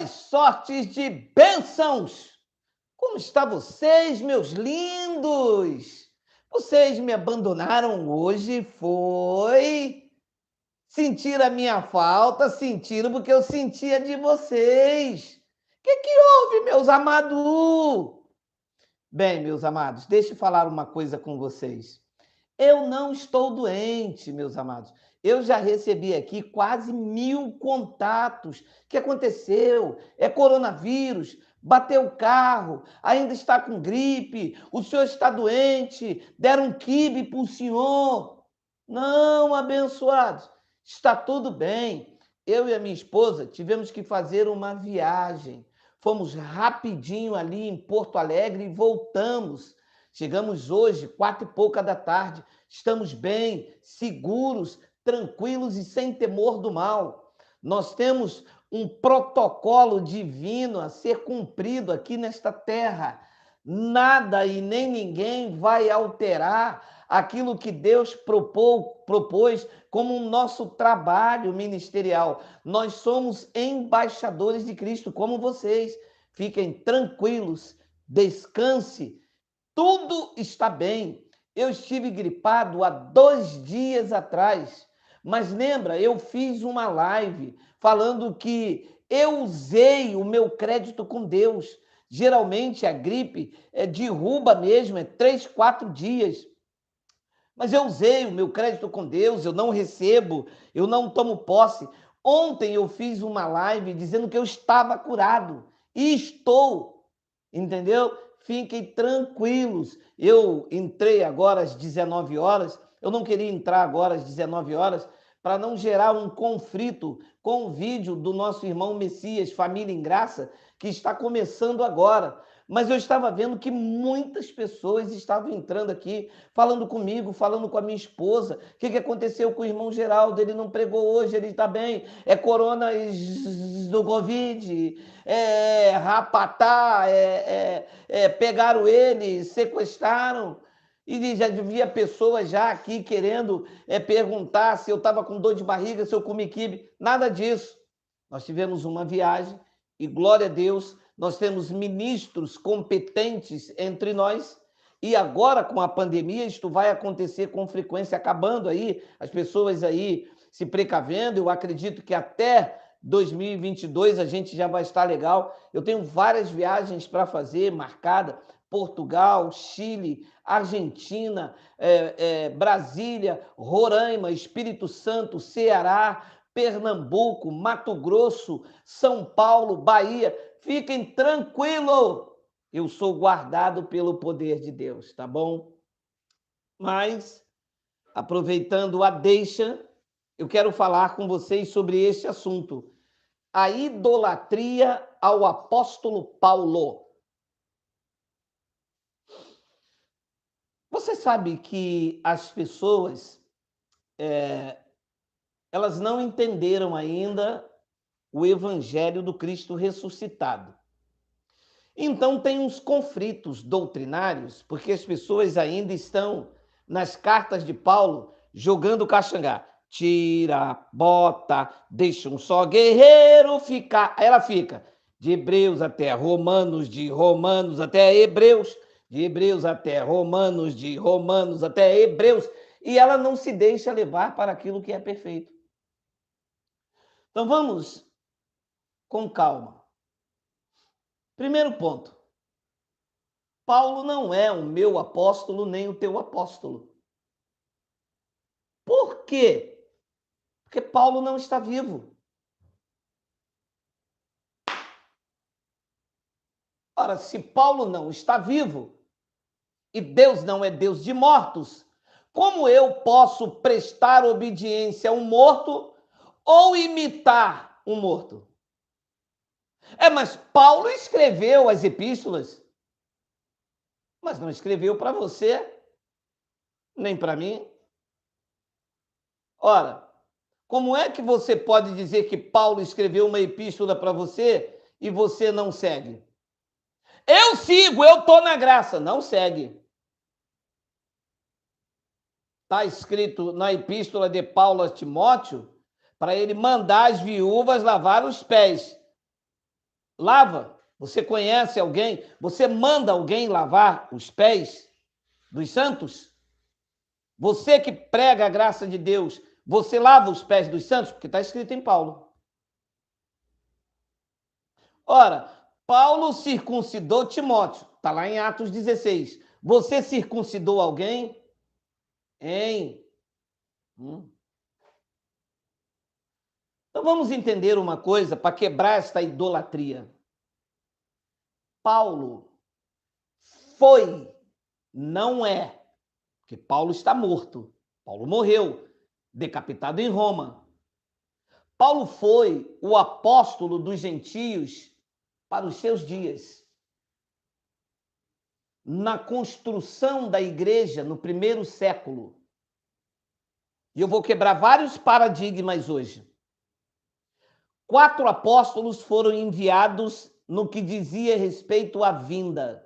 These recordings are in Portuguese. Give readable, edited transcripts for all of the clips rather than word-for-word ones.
boas sortes de bênçãos. Como estão vocês, meus lindos? Vocês me abandonaram hoje, foi? Sentiram a minha falta, sentiram porque eu sentia de vocês. O que houve, meus amados? Bem, meus amados, deixa eu falar uma coisa com vocês. Eu não estou doente, meus amados. Eu já recebi aqui quase 1000 contatos. O que aconteceu? É coronavírus, bateu o carro, ainda está com gripe, o senhor está doente, deram um quibe para o senhor. Não, abençoados, está tudo bem. Eu e a minha esposa tivemos que fazer uma viagem. Fomos rapidinho ali em Porto Alegre e voltamos. Chegamos hoje, 4h pouca da tarde. Estamos bem, seguros, tranquilos e sem temor do mal. Nós temos um protocolo divino a ser cumprido aqui nesta terra. Nada e nem ninguém vai alterar aquilo que Deus propôs como o nosso trabalho ministerial. Nós somos embaixadores de Cristo, como vocês. Fiquem tranquilos, descanse, tudo está bem. Eu estive gripado há 2 dias atrás, mas lembra, eu fiz uma live falando que eu usei o meu crédito com Deus. Geralmente a gripe derruba mesmo, 3, 4 dias. Mas eu usei o meu crédito com Deus, eu não recebo, eu não tomo posse. Ontem eu fiz uma live dizendo que eu estava curado e estou, entendeu? Fiquem tranquilos. Eu entrei agora às 19 horas, eu não queria entrar agora às 19 horas para não gerar um conflito com o vídeo do nosso irmão Messias, Família em Graça, que está começando agora. Mas eu estava vendo que muitas pessoas estavam entrando aqui, falando comigo, falando com a minha esposa. O que aconteceu com o irmão Geraldo? Ele não pregou hoje, ele está bem. É corona do Covid, rapatá, pegaram ele, sequestraram. E já havia pessoas já aqui querendo perguntar se eu estava com dor de barriga, se eu comi quibe. Nada disso. Nós tivemos uma viagem e, glória a Deus, nós temos ministros competentes entre nós. E agora, com a pandemia, isto vai acontecer com frequência, acabando aí, as pessoas aí se precavendo. Eu acredito que até 2022 a gente já vai estar legal. Eu tenho várias viagens para fazer, marcada. Portugal, Chile, Argentina, Brasília, Roraima, Espírito Santo, Ceará, Pernambuco, Mato Grosso, São Paulo, Bahia. Fiquem tranquilos, eu sou guardado pelo poder de Deus, tá bom? Mas, aproveitando a deixa, eu quero falar com vocês sobre este assunto. A idolatria ao apóstolo Paulo. Você sabe que as pessoas, elas não entenderam ainda o evangelho do Cristo ressuscitado. Então tem uns conflitos doutrinários, porque as pessoas ainda estão nas cartas de Paulo jogando caxangá. Tira, bota, deixa um só guerreiro ficar. Aí ela fica de Hebreus até Romanos, de Romanos até Hebreus, de Hebreus até Romanos, de Romanos até Hebreus, e ela não se deixa levar para aquilo que é perfeito. Então vamos com calma. Primeiro ponto. Paulo não é o meu apóstolo nem o teu apóstolo. Por quê? Porque Paulo não está vivo. Ora, se Paulo não está vivo e Deus não é Deus de mortos, como eu posso prestar obediência a um morto ou imitar um morto? Mas Paulo escreveu as epístolas, mas não escreveu para você, nem para mim. Ora, como é que você pode dizer que Paulo escreveu uma epístola para você e você não segue? Eu sigo, eu estou na graça. Não segue. Está escrito na epístola de Paulo a Timóteo para ele mandar as viúvas lavar os pés. lava? Você conhece alguém? Você manda alguém lavar os pés dos santos? Você que prega a graça de Deus, você lava os pés dos santos? Porque está escrito em Paulo. Ora, Paulo circuncidou Timóteo. Está lá em Atos 16. Você circuncidou alguém? Hein? Então vamos entender uma coisa para quebrar esta idolatria. Paulo foi, não é, porque Paulo está morto. Paulo morreu, decapitado em Roma. Paulo foi o apóstolo dos gentios para os seus dias. Na construção da igreja no primeiro século. E eu vou quebrar vários paradigmas hoje. 4 apóstolos foram enviados no que dizia respeito à vinda.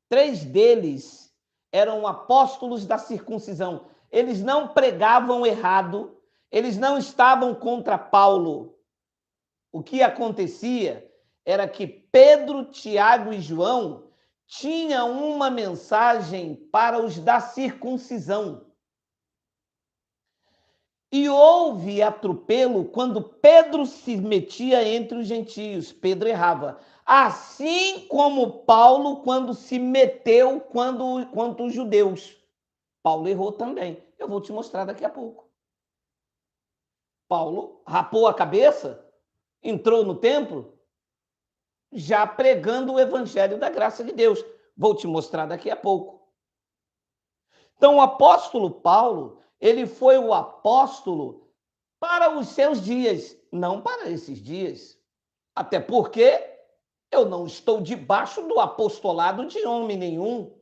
3 deles eram apóstolos da circuncisão. Eles não pregavam errado, eles não estavam contra Paulo. O que acontecia era que Pedro, Tiago e João tinham uma mensagem para os da circuncisão. E houve atropelo quando Pedro se metia entre os gentios. Pedro errava. Assim como Paulo, quando se meteu quanto os judeus. Paulo errou também. Eu vou te mostrar daqui a pouco. Paulo rapou a cabeça, entrou no templo, já pregando o evangelho da graça de Deus. Vou te mostrar daqui a pouco. Então, o apóstolo Paulo, ele foi o apóstolo para os seus dias, não para esses dias. Até porque eu não estou debaixo do apostolado de homem nenhum.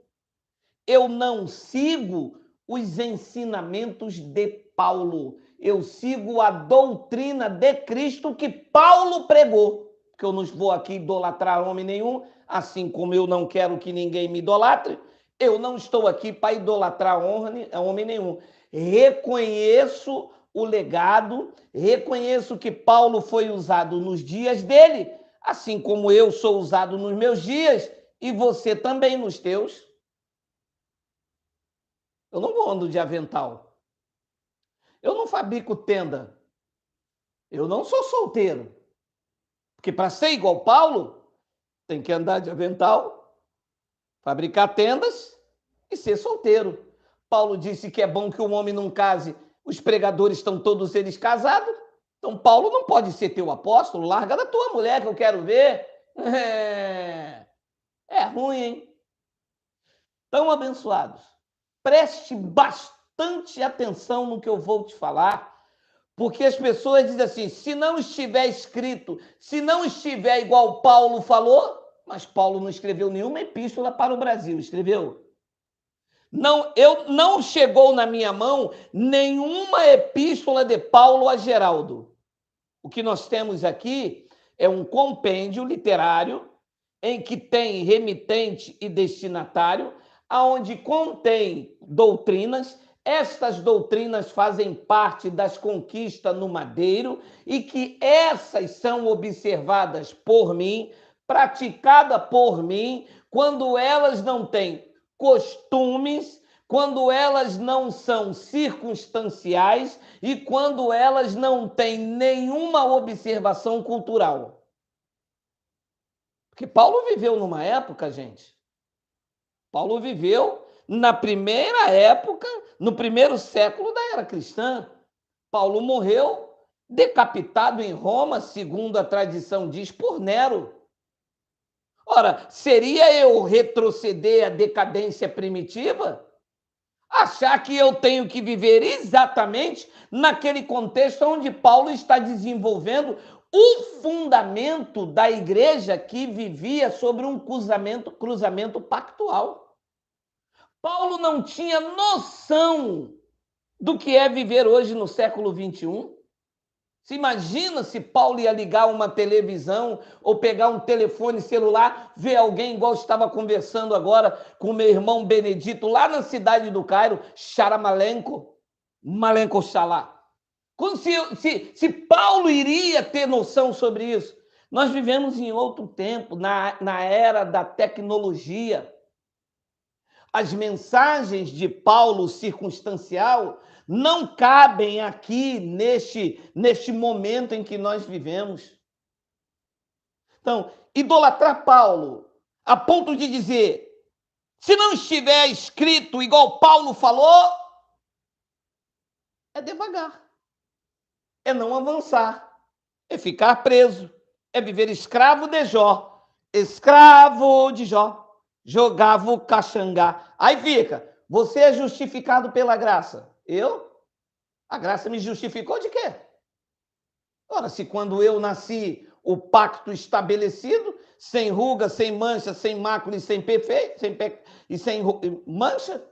Eu não sigo os ensinamentos de Paulo. Eu sigo a doutrina de Cristo que Paulo pregou. Porque eu não vou aqui idolatrar homem nenhum, assim como eu não quero que ninguém me idolatre. Eu não estou aqui para idolatrar homem nenhum. Reconheço o legado, reconheço que Paulo foi usado nos dias dele, assim como eu sou usado nos meus dias e você também nos teus. Eu não ando de avental. Eu não fabrico tenda. Eu não sou solteiro. Porque para ser igual Paulo, tem que andar de avental, fabricar tendas e ser solteiro. Paulo disse que é bom que o homem não case. Os pregadores estão todos eles casados. Então Paulo não pode ser teu apóstolo. Larga da tua mulher que eu quero ver. É ruim, hein? Tão abençoados. Preste bastante atenção no que eu vou te falar, porque as pessoas dizem assim, se não estiver escrito, se não estiver igual Paulo falou, mas Paulo não escreveu nenhuma epístola para o Brasil, escreveu? Não chegou na minha mão nenhuma epístola de Paulo a Geraldo. O que nós temos aqui é um compêndio literário em que tem remitente e destinatário, aonde contém doutrinas. Estas doutrinas fazem parte das conquistas no Madeiro e que essas são observadas por mim, praticadas por mim, quando elas não têm costumes, quando elas não são circunstanciais e quando elas não têm nenhuma observação cultural. Porque Paulo viveu numa época, gente. Paulo viveu na primeira época, no primeiro século da era cristã. Paulo morreu decapitado em Roma, segundo a tradição diz, por Nero. Ora, seria eu retroceder à decadência primitiva? Achar que eu tenho que viver exatamente naquele contexto onde Paulo está desenvolvendo o fundamento da igreja que vivia sobre um cruzamento pactual. Paulo não tinha noção do que é viver hoje no século XXI. Se imagina se Paulo ia ligar uma televisão ou pegar um telefone celular, ver alguém igual estava conversando agora com meu irmão Benedito lá na cidade do Cairo, Charamalenco, Malenco Xalá. Se Paulo iria ter noção sobre isso? Nós vivemos em outro tempo, na era da tecnologia. As mensagens de Paulo circunstancial não cabem aqui neste momento em que nós vivemos. Então, idolatrar Paulo a ponto de dizer, se não estiver escrito igual Paulo falou, é devagar, é não avançar, é ficar preso, é viver escravo de Jó, escravo de Jó, jogava o caxangá. Aí fica, você é justificado pela graça. Eu? A graça me justificou de quê? Ora, se quando eu nasci, o pacto estabelecido, sem ruga, sem mancha, sem mácula e sem perfeito, sem mancha,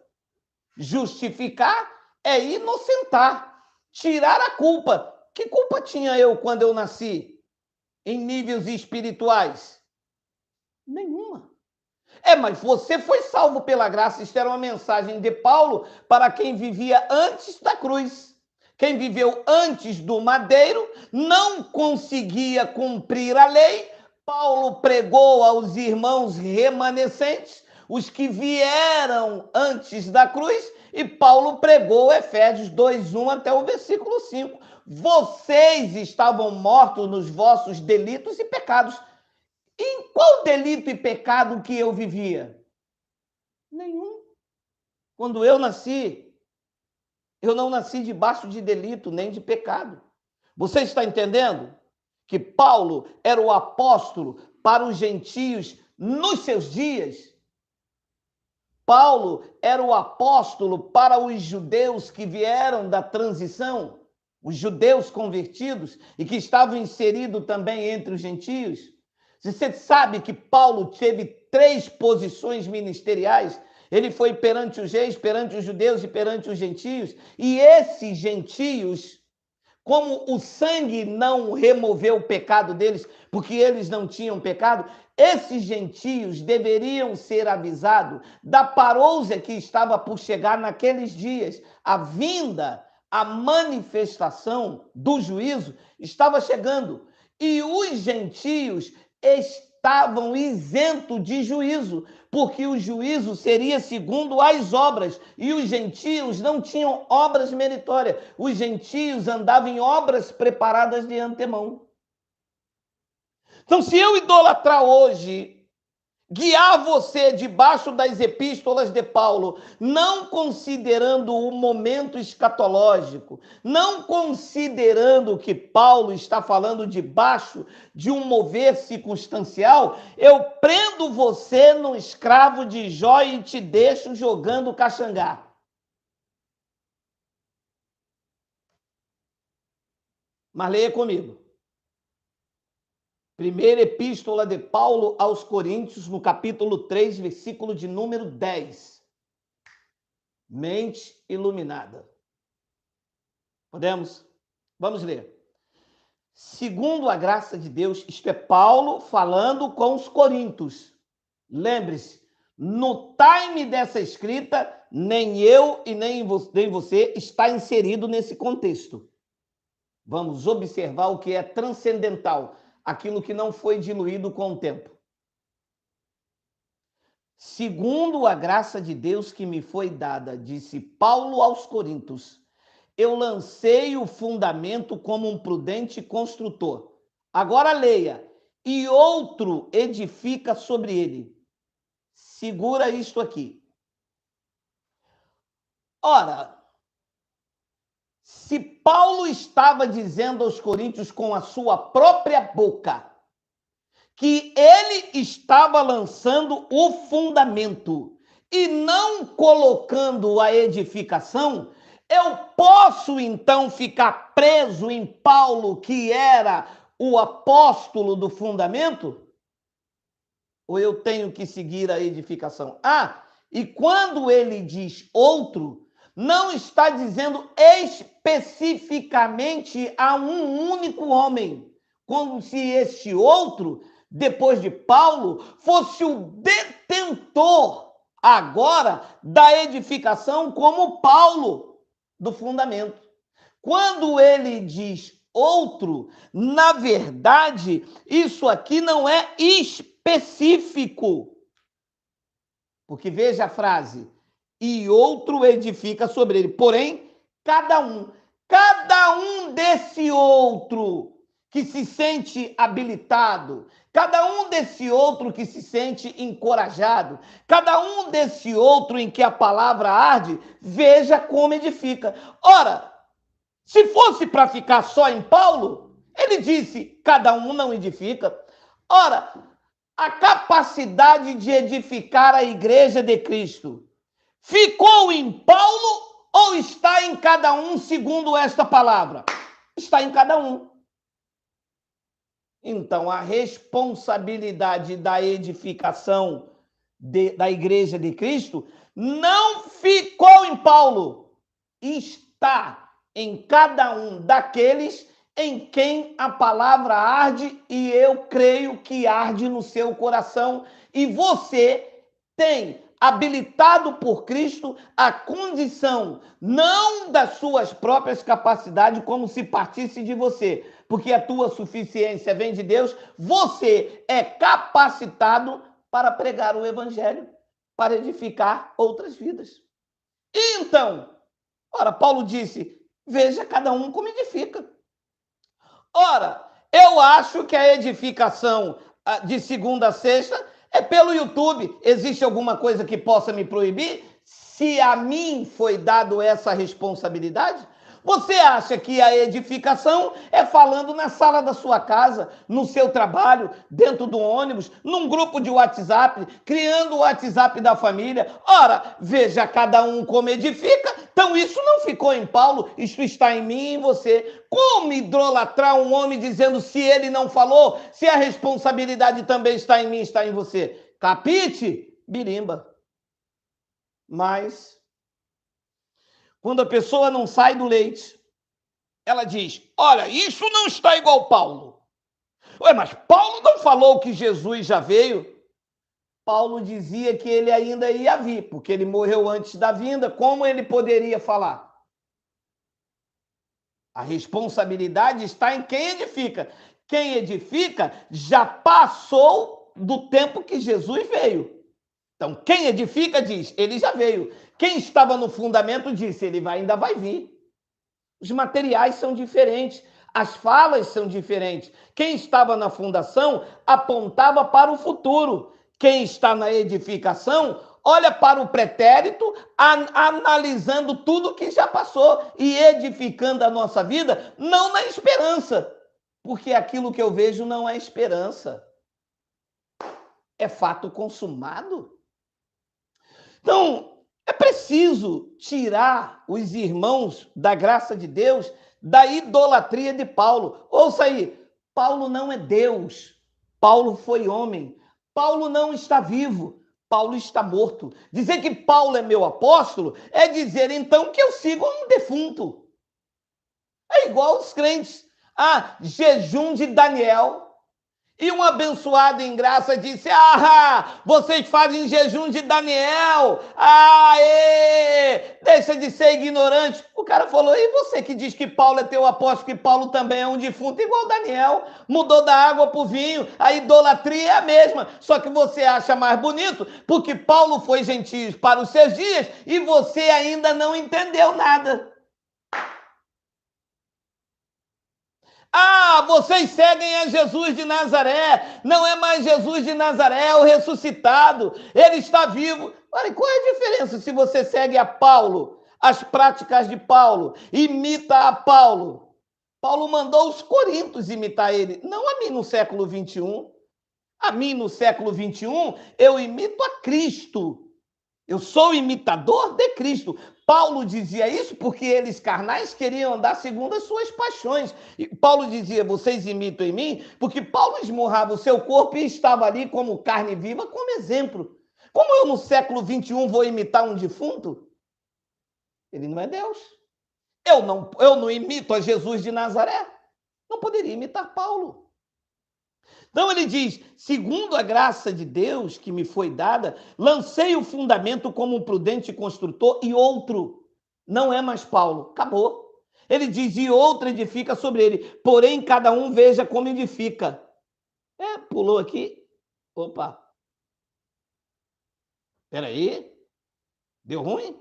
justificar é inocentar, tirar a culpa. Que culpa tinha eu quando eu nasci? Em níveis espirituais? Nenhuma. Mas você foi salvo pela graça. Isto era uma mensagem de Paulo para quem vivia antes da cruz. Quem viveu antes do madeiro não conseguia cumprir a lei. Paulo pregou aos irmãos remanescentes, os que vieram antes da cruz, e Paulo pregou Efésios 2:1 até o versículo 5. Vocês estavam mortos nos vossos delitos e pecados. Em qual delito e pecado que eu vivia? Nenhum. Quando eu nasci, eu não nasci debaixo de delito nem de pecado. Você está entendendo? Que Paulo era o apóstolo para os gentios nos seus dias. Paulo era o apóstolo para os judeus que vieram da transição, os judeus convertidos e que estavam inseridos também entre os gentios. Você sabe que Paulo teve 3 posições ministeriais. Ele foi perante os reis, perante os judeus e perante os gentios. E esses gentios, como o sangue não removeu o pecado deles, porque eles não tinham pecado, esses gentios deveriam ser avisados da parousia que estava por chegar naqueles dias. A vinda, a manifestação do juízo estava chegando. E os gentios estavam isentos de juízo, porque o juízo seria segundo as obras, e os gentios não tinham obras meritórias. Os gentios andavam em obras preparadas de antemão. Então, se eu idolatrar hoje, guiar você debaixo das epístolas de Paulo, não considerando o momento escatológico, não considerando que Paulo está falando debaixo de um mover circunstancial, eu prendo você no escravo de Jó e te deixo jogando caxangá. Mas leia comigo. Primeira epístola de Paulo aos Coríntios, no capítulo 3, versículo de número 10. Mente iluminada. Podemos? Vamos ler. Segundo a graça de Deus, isto é Paulo falando com os coríntios. Lembre-se, no time dessa escrita, nem eu e nem você está inserido nesse contexto. Vamos observar o que é transcendental, aquilo que não foi diluído com o tempo. Segundo a graça de Deus que me foi dada, disse Paulo aos Coríntios, eu lancei o fundamento como um prudente construtor. Agora leia. E outro edifica sobre ele. Segura isto aqui. Ora, se Paulo estava dizendo aos coríntios com a sua própria boca que ele estava lançando o fundamento e não colocando a edificação, eu posso então ficar preso em Paulo, que era o apóstolo do fundamento? Ou eu tenho que seguir a edificação? E quando ele diz outro, não está dizendo especificamente a um único homem, como se este outro, depois de Paulo, fosse o detentor agora da edificação como Paulo do fundamento. Quando ele diz outro, na verdade, isso aqui não é específico. Porque veja a frase, e outro edifica sobre ele. Porém, cada um desse outro que se sente habilitado, cada um desse outro que se sente encorajado, cada um desse outro em que a palavra arde, veja como edifica. Ora, se fosse para ficar só em Paulo, ele disse, cada um não edifica. Ora, a capacidade de edificar a igreja de Cristo ficou em Paulo ou está em cada um, segundo esta palavra? Está em cada um. Então, a responsabilidade da edificação da igreja de Cristo não ficou em Paulo, está em cada um daqueles em quem a palavra arde, e eu creio que arde no seu coração, e você tem habilitado por Cristo a condição, não das suas próprias capacidades, como se partisse de você, porque a tua suficiência vem de Deus, você é capacitado para pregar o evangelho, para edificar outras vidas. E então, ora, Paulo disse, veja cada um como edifica. Ora, eu acho que a edificação de segunda a sexta é pelo YouTube. Existe alguma coisa que possa me proibir? Se a mim foi dado essa responsabilidade? Você acha que a edificação é falando na sala da sua casa, no seu trabalho, dentro do ônibus, num grupo de WhatsApp, criando o WhatsApp da família? Ora, veja cada um como edifica. Então isso não ficou em Paulo, isso está em mim e em você. Como idolatrar um homem dizendo se ele não falou, se a responsabilidade também está em mim, está em você? Capite? Birimba. Mas quando a pessoa não sai do leite, ela diz, olha, isso não está igual Paulo. Ué, mas Paulo não falou que Jesus já veio? Paulo dizia que ele ainda ia vir, porque ele morreu antes da vinda. Como ele poderia falar? A responsabilidade está em quem edifica. Quem edifica já passou do tempo que Jesus veio. Então, quem edifica diz, ele já veio. Quem estava no fundamento disse, ele ainda vai vir. Os materiais são diferentes, as falas são diferentes. Quem estava na fundação apontava para o futuro. Quem está na edificação olha para o pretérito, analisando tudo que já passou e edificando a nossa vida, não na esperança, porque aquilo que eu vejo não é esperança. É fato consumado. Então, é preciso tirar os irmãos da graça de Deus da idolatria de Paulo. Ouça aí, Paulo não é Deus. Paulo foi homem. Paulo não está vivo. Paulo está morto. Dizer que Paulo é meu apóstolo é dizer, então, que eu sigo um defunto. É igual os crentes. Jejum de Daniel. E um abençoado em graça disse, vocês fazem jejum de Daniel, deixa de ser ignorante. O cara falou, e você que diz que Paulo é teu apóstolo, que Paulo também é um defunto, igual Daniel, mudou da água para o vinho, a idolatria é a mesma, só que você acha mais bonito, porque Paulo foi gentil para os seus dias e você ainda não entendeu nada. Vocês seguem a Jesus de Nazaré. Não é mais Jesus de Nazaré, é o ressuscitado. Ele está vivo. Olha, qual é a diferença se você segue a Paulo, as práticas de Paulo, imita a Paulo? Paulo mandou os coríntios imitar ele, não a mim no século 21. A mim no século 21, eu imito a Cristo. Eu sou imitador de Cristo. Paulo dizia isso porque eles carnais queriam andar segundo as suas paixões. E Paulo dizia, vocês imitam em mim, porque Paulo esmurrava o seu corpo e estava ali como carne viva, como exemplo. Como eu no século 21 vou imitar um defunto? Ele não é Deus. Eu não imito a Jesus de Nazaré. Não poderia imitar Paulo. Então ele diz, segundo a graça de Deus que me foi dada, lancei o fundamento como um prudente construtor e outro. Não é mais Paulo. Acabou. Ele diz, e outra edifica sobre ele. Porém, cada um veja como edifica. Pulou aqui. Opa. Peraí. Deu ruim?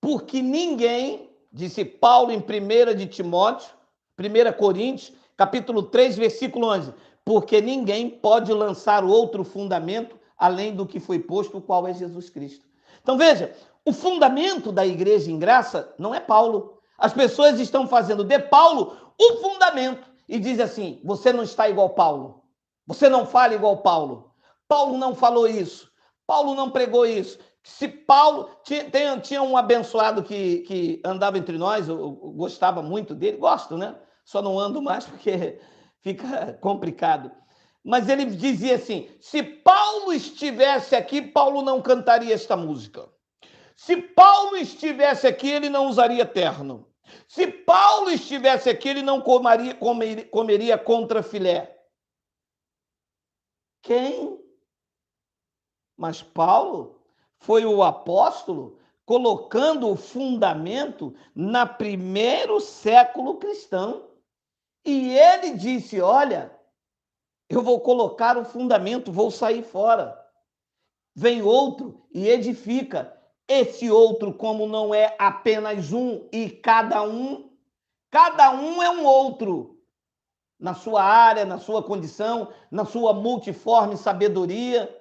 Porque ninguém, disse Paulo em 1 de Timóteo, 1 Coríntios, capítulo 3, versículo 11. Porque ninguém pode lançar outro fundamento além do que foi posto, o qual é Jesus Cristo. Então veja, o fundamento da igreja em graça não é Paulo. As pessoas estão fazendo de Paulo o fundamento e dizem assim, você não está igual Paulo, você não fala igual Paulo, Paulo não falou isso, Paulo não pregou isso. Se Paulo... Tinha um abençoado que andava entre nós, eu gostava muito dele, gosto, né? Só não ando mais porque fica complicado. Mas ele dizia assim, se Paulo estivesse aqui, Paulo não cantaria esta música. Se Paulo estivesse aqui, ele não usaria terno. Se Paulo estivesse aqui, ele não comeria contrafilé. Quem? Mas Paulo foi o apóstolo colocando o fundamento no primeiro século cristão. E ele disse, olha, eu vou colocar o fundamento, vou sair fora. Vem outro e edifica. Esse outro, como não é apenas um e cada um é um outro. Na sua área, na sua condição, na sua multiforme sabedoria.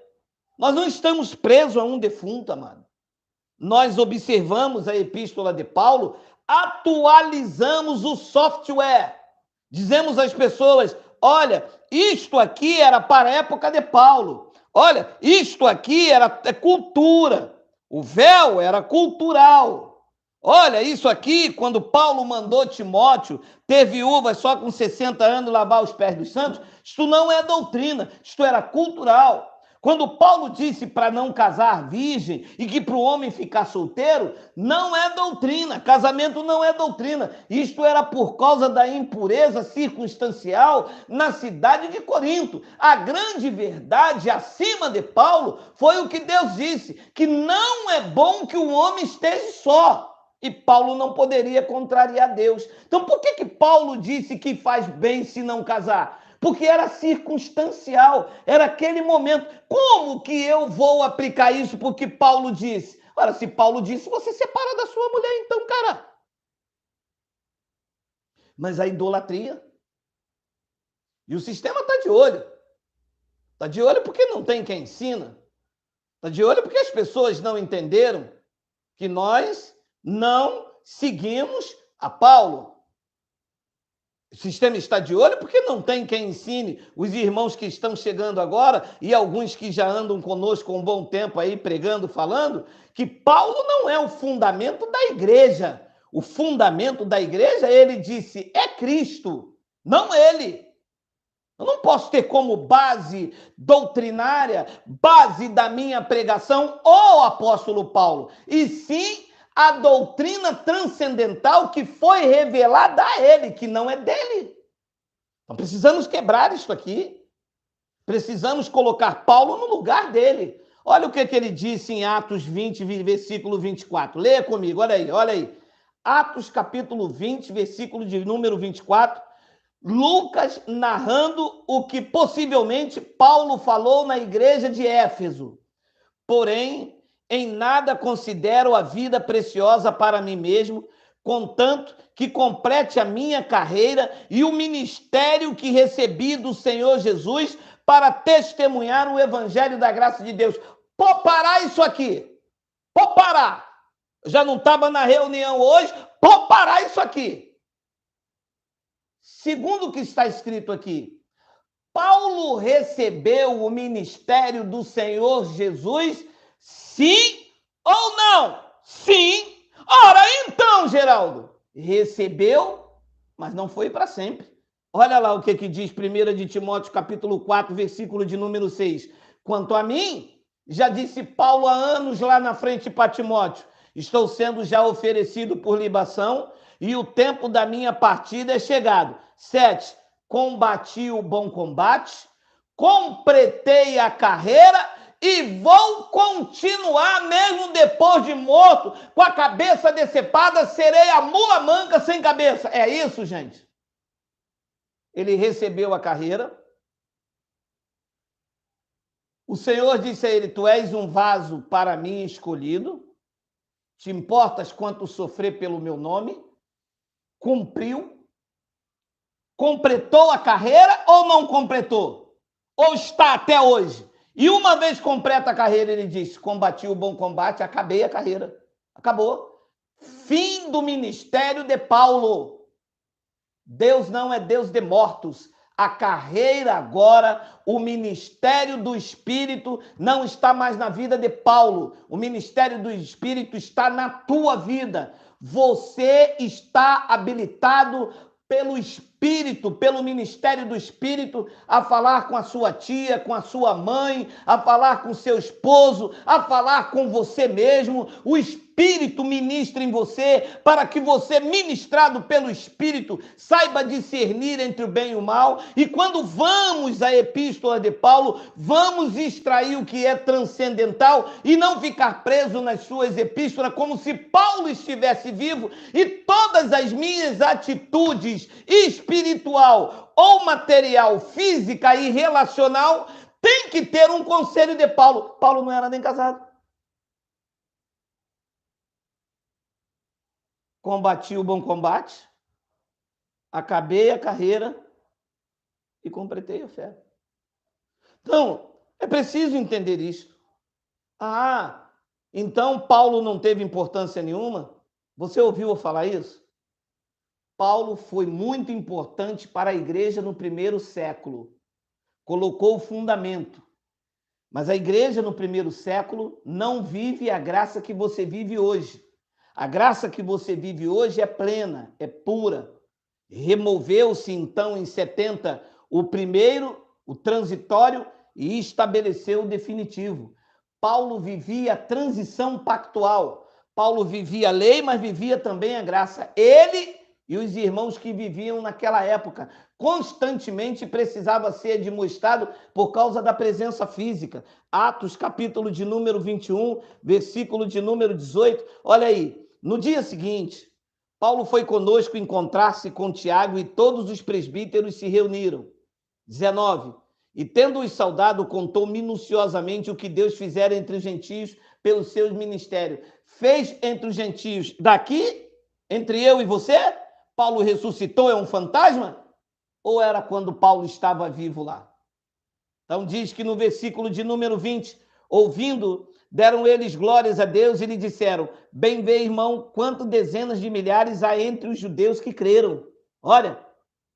Nós não estamos presos a um defunto, amado. Nós observamos a epístola de Paulo, atualizamos o software. Dizemos às pessoas, olha, isto aqui era para a época de Paulo. Olha, isto aqui era cultura. O véu era cultural. Olha, isso aqui, quando Paulo mandou Timóteo ter viúvas só com 60 anos lavar os pés dos santos, isto não é doutrina, isto era cultural. Quando Paulo disse para não casar virgem e que para o homem ficar solteiro, não é doutrina, casamento não é doutrina. Isto era por causa da impureza circunstancial na cidade de Corinto. A grande verdade acima de Paulo foi o que Deus disse, que não é bom que o homem esteja só. E Paulo não poderia contrariar Deus. Então por que Paulo disse que faz bem se não casar? Porque era circunstancial, era aquele momento. Como que eu vou aplicar isso porque Paulo disse? Ora, se Paulo disse, você separa da sua mulher então, cara. Mas a idolatria. E o sistema está de olho. Está de olho porque não tem quem ensina. Está de olho porque as pessoas não entenderam que nós não seguimos a Paulo. O sistema está de olho porque não tem quem ensine os irmãos que estão chegando agora e alguns que já andam conosco há um bom tempo aí pregando, falando, que Paulo não é o fundamento da igreja. O fundamento da igreja, ele disse, é Cristo, não ele. Eu não posso ter como base doutrinária, base da minha pregação, o apóstolo Paulo, e sim a doutrina transcendental que foi revelada a ele, que não é dele. Então precisamos quebrar isso aqui. Precisamos colocar Paulo no lugar dele. Olha o que ele disse em Atos 20, versículo 24. Leia comigo, olha aí, olha aí. Atos capítulo 20, versículo de número 24. Lucas narrando o que possivelmente Paulo falou na igreja de Éfeso. Porém, em nada considero a vida preciosa para mim mesmo, contanto que complete a minha carreira e o ministério que recebi do Senhor Jesus para testemunhar o evangelho da graça de Deus. Pode parar isso aqui. Pode parar. Já não estava na reunião hoje. Pode parar isso aqui. Segundo o que está escrito aqui, Paulo recebeu o ministério do Senhor Jesus. Sim ou não? Sim. Ora, então, Geraldo, recebeu, mas não foi para sempre. Olha lá o que diz 1 de Timóteo, capítulo 4, versículo de número 6. Quanto a mim, já disse Paulo há anos lá na frente para Timóteo, estou sendo já oferecido por libação e o tempo da minha partida é chegado. 7. Combati o bom combate, completei a carreira e vou continuar mesmo depois de morto, com a cabeça decepada, serei a mula manca sem cabeça. É isso, gente. Ele recebeu a carreira. O Senhor disse a ele: tu és um vaso para mim escolhido, te importas quanto sofrer pelo meu nome? Cumpriu, completou a carreira ou não completou? Ou está até hoje? E uma vez completa a carreira, ele disse: combati o bom combate, acabei a carreira. Acabou. Fim do ministério de Paulo. Deus não é Deus de mortos. A carreira agora, o ministério do Espírito não está mais na vida de Paulo. O ministério do Espírito está na tua vida. Você está habilitado pelo Espírito, pelo ministério do Espírito, a falar com a sua tia, com a sua mãe, a falar com seu esposo, a falar com você mesmo. O Espírito ministra em você, para que você, ministrado pelo Espírito, saiba discernir entre o bem e o mal. E quando vamos à epístola de Paulo, vamos extrair o que é transcendental e não ficar preso nas suas epístolas como se Paulo estivesse vivo e todas as minhas atitudes espiritual ou material, física e relacional tem que ter um conselho de Paulo. Paulo não era nem casado. Combati o bom combate, acabei a carreira e completei a fé. Então, é preciso entender isso. Ah, então Paulo não teve importância nenhuma? Você ouviu eu falar isso? Paulo foi muito importante para a igreja no primeiro século. Colocou o fundamento. Mas a igreja no primeiro século não vive a graça que você vive hoje. A graça que você vive hoje é plena, é pura. Removeu-se então em 70 o primeiro, o transitório, e estabeleceu o definitivo. Paulo vivia a transição pactual. Paulo vivia a lei, mas vivia também a graça. Ele e os irmãos que viviam naquela época constantemente precisava ser demonstrado por causa da presença física. Atos, capítulo de número 21, versículo de número 18. Olha aí, no dia seguinte, Paulo foi conosco encontrar-se com Tiago e todos os presbíteros se reuniram. 19. E tendo-os saudado, contou minuciosamente o que Deus fizera entre os gentios pelos seus ministérios. Fez entre os gentios daqui, entre eu e você? Paulo ressuscitou, é um fantasma? Ou era quando Paulo estava vivo lá? Então diz que no versículo de número 20, ouvindo, deram eles glórias a Deus e lhe disseram: bem vê, irmão, quanto dezenas de milhares há entre os judeus que creram. Olha,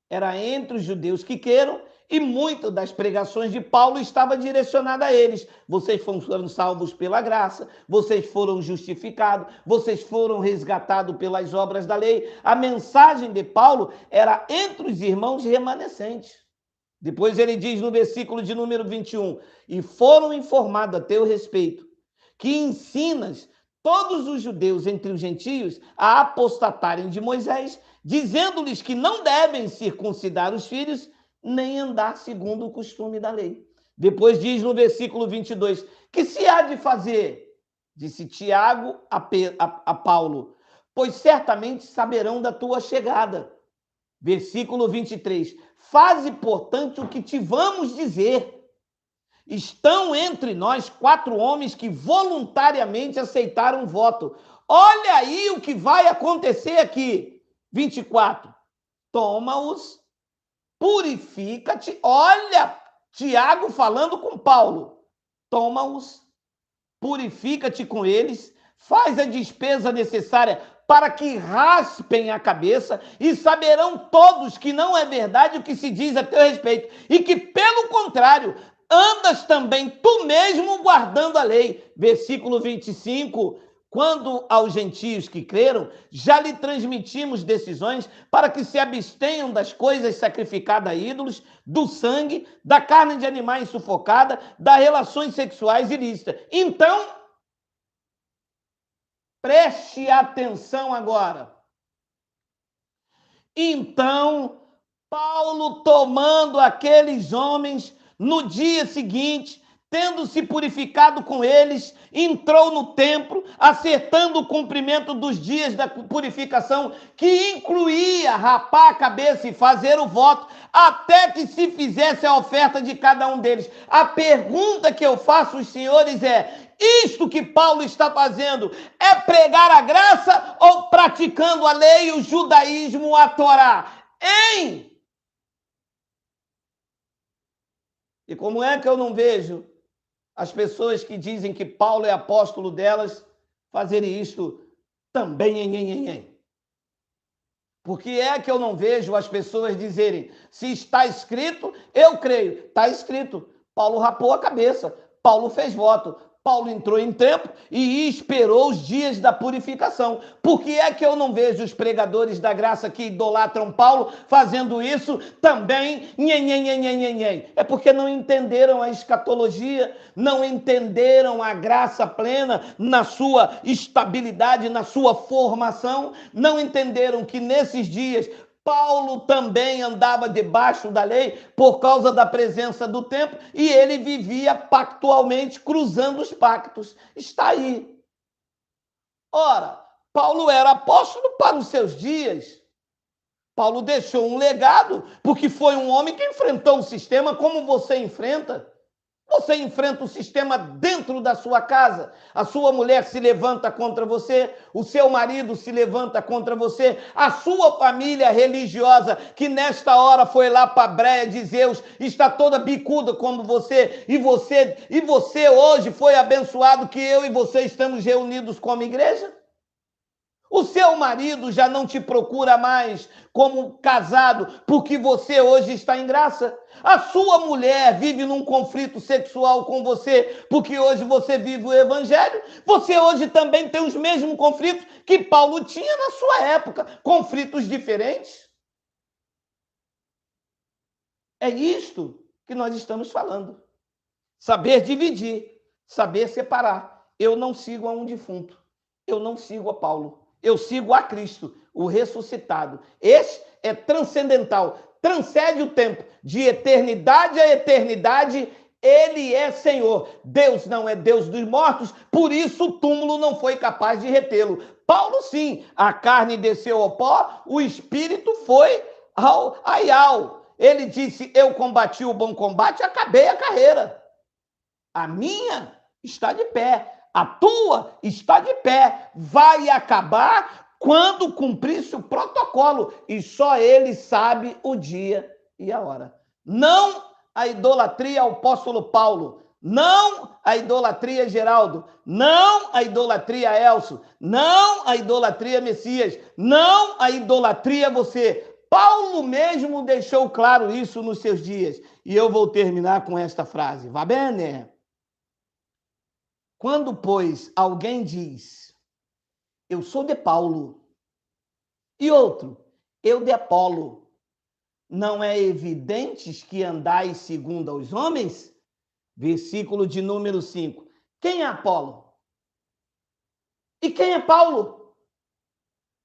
era entre os judeus que creram e muitas das pregações de Paulo estava direcionada a eles. Vocês foram salvos pela graça, vocês foram justificados, vocês foram resgatados pelas obras da lei. A mensagem de Paulo era entre os irmãos remanescentes. Depois ele diz no versículo de número 21, e foram informados a teu respeito, que ensinas todos os judeus entre os gentios a apostatarem de Moisés, dizendo-lhes que não devem circuncidar os filhos, nem andar segundo o costume da lei. Depois diz no versículo 22, que se há de fazer? Disse Tiago a Paulo, pois certamente saberão da tua chegada. Versículo 23, faze, portanto, o que te vamos dizer. Estão entre nós 4 homens que voluntariamente aceitaram o voto. Olha aí o que vai acontecer aqui. 24. Toma-os, purifica-te. Olha, Tiago falando com Paulo. Toma-os, purifica-te com eles, faz a despesa necessária para que raspem a cabeça e saberão todos que não é verdade o que se diz a teu respeito e que, pelo contrário, andas também tu mesmo guardando a lei. Versículo 25, quando aos gentios que creram, já lhe transmitimos decisões para que se abstenham das coisas sacrificadas a ídolos, do sangue, da carne de animais sufocada, das relações sexuais ilícitas. Então, preste atenção agora. Então, Paulo tomando aqueles homens, no dia seguinte, tendo se purificado com eles, entrou no templo, acertando o cumprimento dos dias da purificação, que incluía rapar a cabeça e fazer o voto, até que se fizesse a oferta de cada um deles. A pergunta que eu faço aos senhores é: isto que Paulo está fazendo é pregar a graça ou praticando a lei, o judaísmo, a Torá? Hein? E como é que eu não vejo as pessoas que dizem que Paulo é apóstolo delas fazerem isto também? Por que é que eu não vejo as pessoas dizerem: se está escrito, eu creio? Está escrito. Paulo rapou a cabeça, Paulo fez voto, Paulo entrou em templo e esperou os dias da purificação. Por que é que eu não vejo os pregadores da graça que idolatram Paulo fazendo isso também? É porque não entenderam a escatologia, não entenderam a graça plena na sua estabilidade, na sua formação, não entenderam que nesses dias Paulo também andava debaixo da lei por causa da presença do templo e ele vivia pactualmente cruzando os pactos. Está aí. Ora, Paulo era apóstolo para os seus dias. Paulo deixou um legado porque foi um homem que enfrentou o sistema como você enfrenta. Você enfrenta o sistema dentro da sua casa. A sua mulher se levanta contra você, o seu marido se levanta contra você, a sua família religiosa, que nesta hora foi lá para a breia de Zeus, está toda bicuda como você, e você hoje foi abençoado que eu e você estamos reunidos como igreja. O seu marido já não te procura mais como casado porque você hoje está em graça. A sua mulher vive num conflito sexual com você porque hoje você vive o evangelho. Você hoje também tem os mesmos conflitos que Paulo tinha na sua época, conflitos diferentes. É isto que nós estamos falando. Saber dividir, saber separar. Eu não sigo a um defunto, eu não sigo a Paulo. Eu sigo a Cristo, o ressuscitado. Este é transcendental, transcende o tempo. De eternidade a eternidade, ele é Senhor. Deus não é Deus dos mortos, por isso o túmulo não foi capaz de retê-lo. Paulo, sim, a carne desceu ao pó, o espírito foi ao aial. Ele disse: eu combati o bom combate, acabei a carreira. A minha está de pé. A tua está de pé, vai acabar quando cumprir-se o protocolo, e só ele sabe o dia e a hora. Não a idolatria ao apóstolo Paulo, não a idolatria Geraldo, não a idolatria Elcio, não a idolatria Messias, não a idolatria você. Paulo mesmo deixou claro isso nos seus dias. E eu vou terminar com esta frase. Va bene? Quando, pois, alguém diz: eu sou de Paulo, e outro: eu de Apolo, não é evidente que andais segundo aos homens? Versículo de número 5. Quem é Apolo? E quem é Paulo?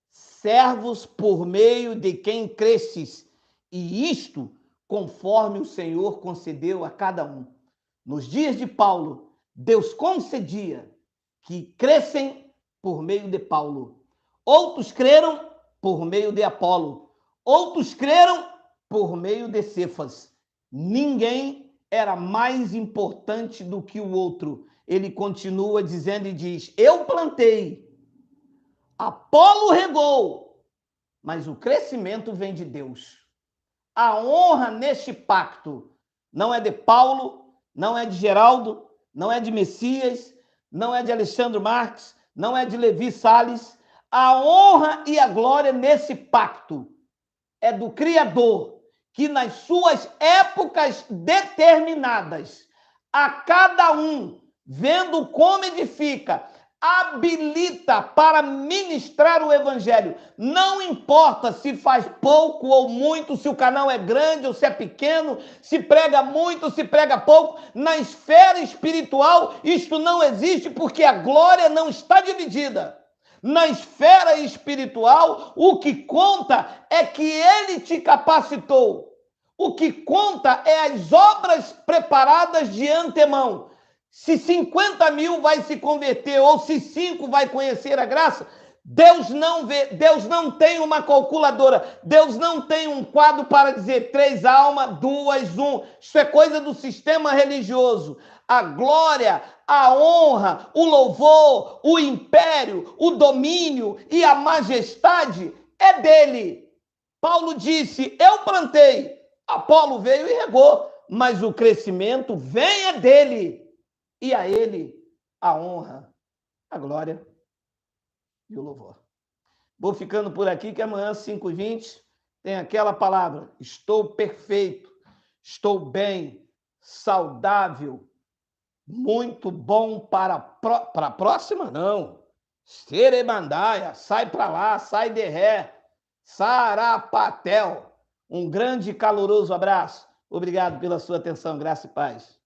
Servos por meio de quem cresces, e isto conforme o Senhor concedeu a cada um. Nos dias de Paulo, Deus concedia que crescem por meio de Paulo. Outros creram por meio de Apolo. Outros creram por meio de Cefas. Ninguém era mais importante do que o outro. Ele continua dizendo e diz: eu plantei, Apolo regou, mas o crescimento vem de Deus. A honra neste pacto não é de Paulo, não é de Geraldo, não é de Messias, não é de Alexandre Marques, não é de Levi Salles. A honra e a glória nesse pacto é do Criador, que nas suas épocas determinadas, a cada um, vendo como edifica, habilita para ministrar o evangelho. Não importa se faz pouco ou muito, se o canal é grande ou se é pequeno, se prega muito ou se prega pouco. Na esfera espiritual, isto não existe porque a glória não está dividida. Na esfera espiritual, o que conta é que ele te capacitou. O que conta é as obras preparadas de antemão. se 50 mil vai se converter ou se 5 vai conhecer a graça, Deus não vê, Deus não tem uma calculadora, Deus não tem um quadro para dizer 3 almas, 2, 1. Isso é coisa do sistema religioso. A glória, a honra, o louvor, o império, o domínio e a majestade é dele. Paulo disse: eu plantei, Apolo veio e regou, mas o crescimento vem dele. E a ele a honra, a glória e o louvor. Vou ficando por aqui, que amanhã, 5h20, tem aquela palavra: estou perfeito, estou bem, saudável, muito bom para a próxima, não. Seremandaia, sai para lá, sai de ré, Sarapatel. Um grande e caloroso abraço. Obrigado pela sua atenção, graça e paz.